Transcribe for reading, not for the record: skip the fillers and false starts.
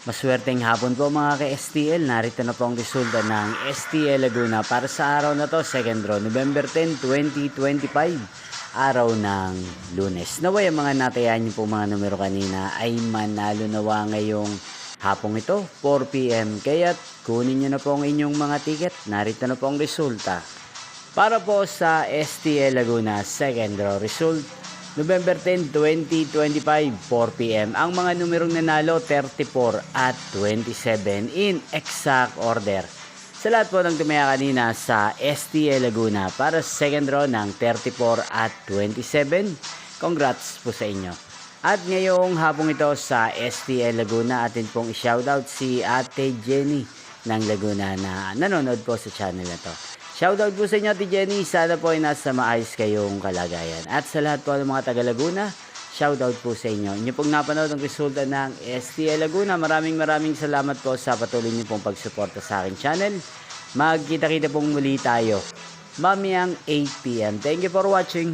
Maswerteng hapon po mga ka-STL. Narito na po ang resulta ng STL Laguna para sa araw na to, second draw, November 10, 2025, araw ng Lunes. Naway ang mga natayaan niyo po mga numero kanina ay manalo nawa ngayong hapong ito, 4 PM. Kaya't kunin niyo na po ang inyong mga ticket. Narito na po ang resulta. Para po sa STL Laguna second draw result, November 10, 2025, 4 PM. Ang mga numerong nanalo, 34 at 27 in exact order. Sa lahat po ng tumaya kanina sa STL Laguna para sa second draw ng 34 at 27, congrats po sa inyo. At ngayong hapong ito sa STL Laguna, atin pong i-shoutout si Ate Jenny ng Laguna na nanonood po sa channel na to. Shoutout po sa inyo, Ate Jenny. Sana po ay nasa maayos kayong kalagayan. At sa lahat po ng mga taga Laguna, shoutout po sa inyo. Inyo pong napanood ang resulta ng STL Laguna. Maraming salamat po sa patuloy niyo pong pagsuporta sa aking channel. Magkita-kita pong muli tayo mamayang 8 PM. Thank you for watching.